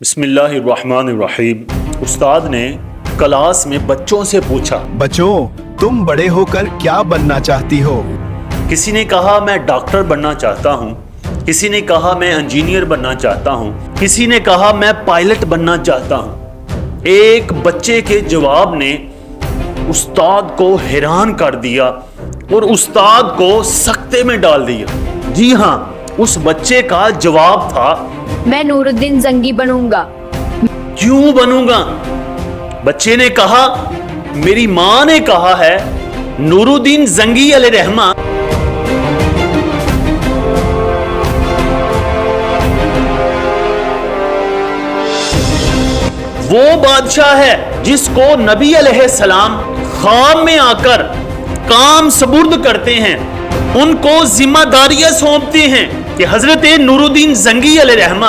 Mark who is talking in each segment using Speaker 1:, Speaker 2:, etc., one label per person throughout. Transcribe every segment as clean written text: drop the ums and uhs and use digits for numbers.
Speaker 1: بسم اللہ الرحمن الرحیم۔ استاد نے کلاس میں بچوں سے پوچھا،
Speaker 2: بچوں تم بڑے ہو کر کیا بننا چاہتی ہو؟
Speaker 1: کسی نے کہا میں ڈاکٹر بننا چاہتا ہوں، کسی نے کہا میں انجینئر بننا چاہتا ہوں، کسی نے کہا میں پائلٹ بننا چاہتا ہوں۔ ایک بچے کے جواب نے استاد کو حیران کر دیا اور استاد کو سکتے میں ڈال دیا۔ جی ہاں، اس بچے کا جواب تھا،
Speaker 3: میں نور الدین زنگی بنوں گا۔
Speaker 1: کیوں بنوں گا؟ بچے نے کہا میری ماں نے کہا ہے۔ نور الدین زنگی علیہ رحمہ وہ بادشاہ ہے جس کو نبی علیہ السلام خواب میں آ کر کام سپرد کرتے ہیں، ان کو ذمہ داریاں سونپتے ہیں کہ حضرت نور الدین زنگی علیہ رحمہ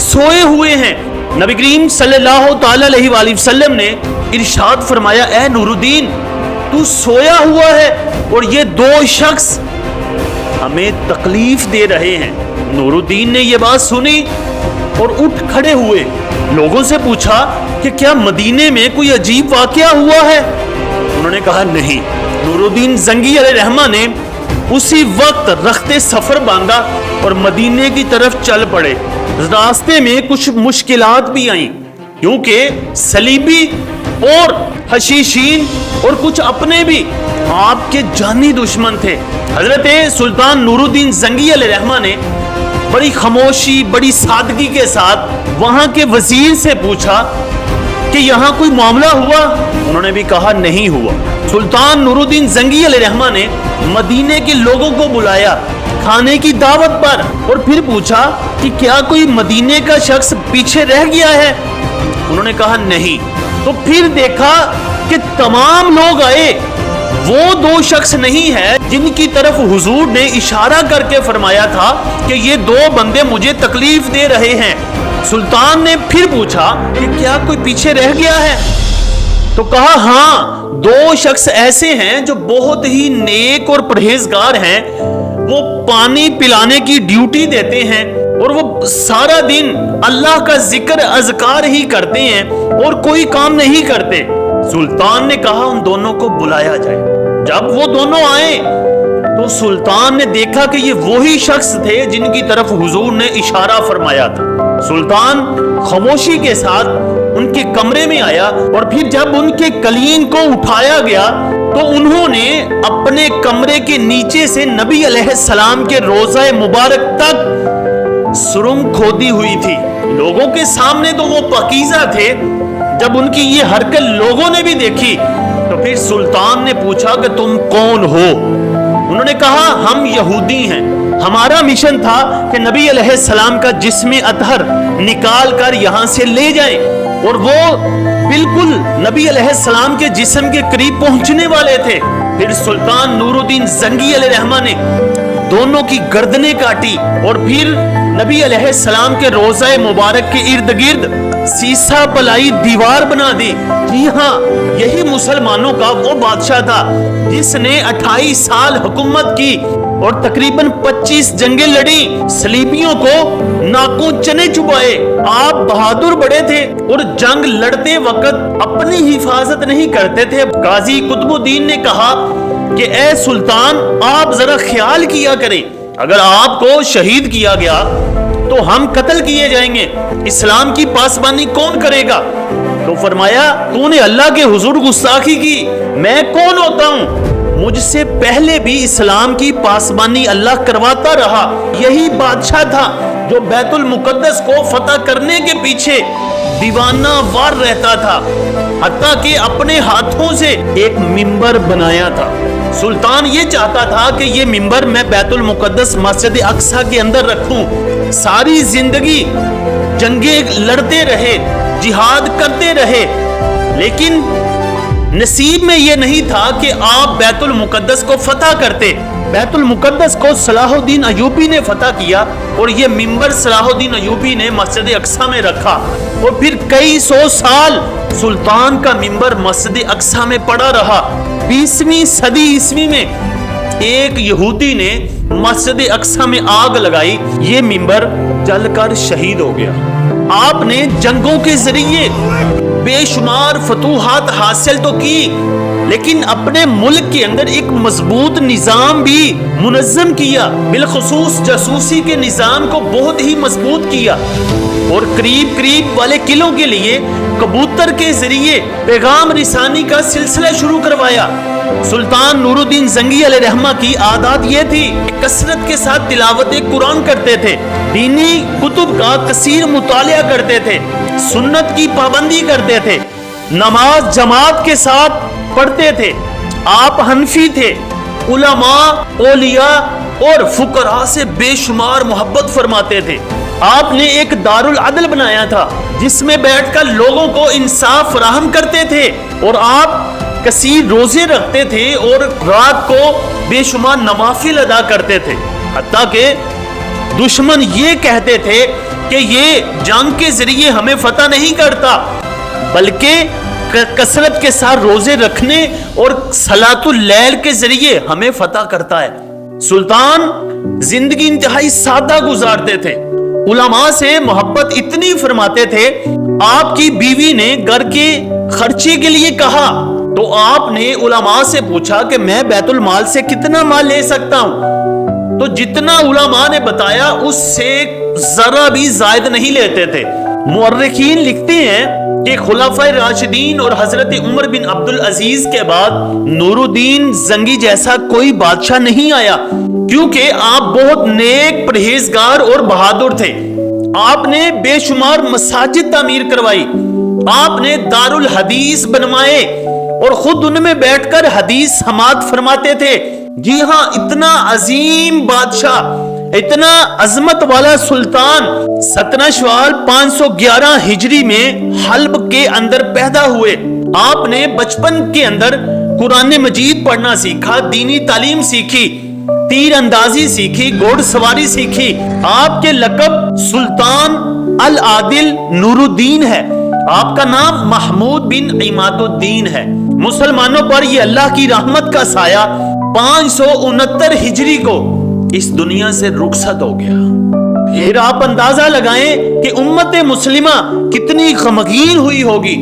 Speaker 1: سوئے ہوئے ہیں۔ نبی کریم صلی اللہ تعالی علیہ وآلہ وسلم نے ارشاد فرمایا، اے نور الدین تو سویا ہوا ہے اور یہ دو شخص ہمیں تکلیف دے رہے ہیں۔ نور الدین نے یہ بات سنی اور اٹھ کھڑے ہوئے، لوگوں سے پوچھا کہ کیا مدینے میں کوئی عجیب واقعہ ہوا ہے؟ انہوں نے کہا نہیں۔ نور الدین زنگی علیہ رحمہ نے اسی وقت رخت سفر باندھا اور مدینے کی طرف چل پڑے۔ راستے میں کچھ مشکلات بھی آئیں کیونکہ صلیبی اور حشیشین اور کچھ اپنے بھی آپ کے جانی دشمن تھے۔ حضرت سلطان نور الدین زنگی علیہ رحمہ نے بڑی خاموشی، بڑی سادگی کے ساتھ وہاں کے وزیر سے پوچھا کہ یہاں کوئی معاملہ ہوا؟ انہوں نے بھی کہا نہیں ہوا۔ سلطان نور الدین زنگی علیہ رحمہ نے مدینے کے لوگوں کو بلایا کھانے کی دعوت پر اور پھر پوچھا کہ کیا کوئی مدینے کا شخص پیچھے رہ گیا ہے؟ انہوں نے کہا نہیں۔ تو پھر دیکھا کہ تمام لوگ آئے، وہ دو شخص نہیں ہے جن کی طرف حضور نے اشارہ کر کے فرمایا تھا کہ یہ دو بندے مجھے تکلیف دے رہے ہیں۔ سلطان نے پھر پوچھا کہ کیا کوئی پیچھے رہ گیا ہے؟ تو کہا ہاں، دو شخص ایسے ہیں جو بہت ہی نیک اور پرہیزگار ہیں، وہ پانی پلانے کی ڈیوٹی دیتے ہیں اور وہ سارا دن اللہ کا ذکر اذکار ہی کرتے ہیں اور کوئی کام نہیں کرتے۔ سلطان نے کہا ان دونوں کو بلایا جائے۔ جب وہ دونوں آئے تو سلطان نے دیکھا کہ یہ وہی شخص تھے جن کی طرف حضور نے اشارہ فرمایا تھا۔ سلطان خاموشی کے ساتھ ان کے کمرے میں آیا اور پھر جب ان کے قلین کو اٹھایا گیا تو انہوں نے اپنے کمرے کے نیچے سے نبی علیہ السلام کے روضہ مبارک تک سرنگ کھودی ہوئی تھی۔ لوگوں کے سامنے تو وہ پاکیزہ تھے، جب ان کی یہ حرکت لوگوں نے بھی دیکھی تو پھر سلطان نے پوچھا کہ تم کون ہو؟ انہوں نے کہا ہم یہودی ہیں، ہمارا مشن تھا کہ نبی علیہ السلام کا جسم اطہر نکال کر یہاں سے لے جائیں، اور وہ بالکل نبی علیہ السلام کے جسم کے قریب پہنچنے والے تھے۔ پھر سلطان نور الدین زنگی علیہ رحمہ نے دونوں کی گردنیں کاٹی اور پھر نبی علیہ السلام کے روضہ مبارک کے ارد گرد سیسا پلائی دیوار بنا دی۔ جی ہاں، یہی مسلمانوں کا وہ بادشاہ تھا جس نے 28 سال حکومت کی اور تقریباً 25 جنگیں لڑی، صلیبیوں کو ناکوں چنے چبائے۔ آپ بہادر بڑے تھے اور جنگ لڑتے وقت اپنی حفاظت نہیں کرتے تھے۔ قاضی قطب الدین نے کہا کہ اے سلطان آپ ذرا خیال کیا کریں، اگر آپ کو شہید کیا گیا تو ہم قتل کیے جائیں گے، اسلام کی پاسبانی کون کرے گا؟ تو فرمایا تو نے اللہ کے حضور گستاخی کی، میں کون ہوتا ہوں؟ مجھ سے پہلے بھی اسلام کی پاسبانی اللہ کرواتا رہا۔ یہی بادشاہ تھا جو بیت المقدس کو فتح کرنے کے پیچھے دیوانہ وار رہتا تھا، حتیٰ کہ اپنے ہاتھوں سے ایک ممبر بنایا تھا۔ سلطان یہ چاہتا تھا کہ یہ ممبر میں بیت المقدس مسجد اقصی کے اندر رکھوں، ساری زندگی جنگیں لڑتے رہے، جہاد کرتے رہے، لیکن نصیب میں یہ نہیں تھا کہ آپ بیت المقدس کو فتح کرتے۔ بیت المقدس کو صلاح الدین ایوبی نے فتح کیا اور یہ ممبر صلاح الدین ایوبی نے مسجد اقصی میں رکھا، اور پھر کئی سو سال سلطان کا ممبر مسجد اقصی میں پڑا رہا۔ 20ویں صدی عیسوی میں ایک یہودی نے مسجد اقصی میں آگ لگائی، یہ ممبر جل کر شہید ہو گیا۔ آپ نے جنگوں کے ذریعے بے شمار فتوحات حاصل تو کی، لیکن اپنے ملک کے اندر ایک مضبوط نظام بھی منظم کیا، بالخصوص جاسوسی کے نظام کو بہت ہی مضبوط کیا، اور قریب قریب والے قلعوں کے لیے کبوتر کے ذریعے پیغام رسانی کا سلسلہ شروع کروایا۔ سلطان نور الدین زنگی علیہ رحمہ کی عادات یہ تھی کہ کثرت کے ساتھ تلاوت قرآن کرتے تھے، دینی کتب کا کثیر مطالعہ کرتے تھے، سنت کی پابندی کرتے تھے، نماز جماعت کے ساتھ پڑھتے تھے۔ آپ حنفی تھے، علماء، اولیاء اور فقراء سے بے شمار محبت فرماتے تھے۔ آپ نے ایک دارالعدل بنایا تھا جس میں بیٹھ کر لوگوں کو انصاف فراہم کرتے تھے، اور آپ کثیر روزے رکھتے تھے اور رات کو بے شمار نوافل ادا کرتے تھے، حتیٰ کہ دشمن یہ کہتے تھے کہ یہ جنگ کے ذریعے ہمیں فتح نہیں کرتا بلکہ کثرت کے ساتھ روزے رکھنے اور صلاۃ اللیل کے ذریعے ہمیں فتح کرتا ہے۔ سلطان زندگی انتہائی سادہ گزارتے تھے، علماء سے محبت اتنی فرماتے تھے۔ آپ کی بیوی نے گھر کے خرچے کے لیے کہا تو آپ نے علماء سے پوچھا کہ میں بیت المال سے کتنا مال لے سکتا ہوں، تو جتنا علماء نے بتایا اس سے ذرا بھی زائد نہیں لیتے تھے۔ مورخین لکھتے ہیں کہ خلفائے راشدین اور حضرت عمر بن عبدالعزیز کے بعد نور الدین زنگی جیسا کوئی بادشاہ نہیں آیا، کیونکہ آپ بہت نیک، پرہیزگار اور بہادر تھے۔ آپ نے بے شمار مساجد تعمیر کروائی، آپ نے دارالحدیث بنوائے اور خود ان میں بیٹھ کر حدیث سماعت فرماتے تھے۔ جی ہاں، اتنا عظیم بادشاہ، اتنا عظمت والا سلطان 17 شوال 511 ہجری میں حلب کے اندر پیدا ہوئے۔ آپ نے بچپن کے اندر قرآن مجید پڑھنا سیکھا، دینی تعلیم سیکھی، تیر اندازی سیکھی، گھوڑ سواری سیکھی۔ آپ کے لقب سلطان العادل نور الدین ہے، آپ کا نام محمود بن عماد الدین ہے۔ مسلمانوں پر یہ اللہ کی رحمت کا سایہ 569 ہجری کو اس دنیا سے رخصت ہو گیا۔ پھر آپ اندازہ لگائیں کہ امت مسلمہ کتنی غمگین ہوئی ہوگی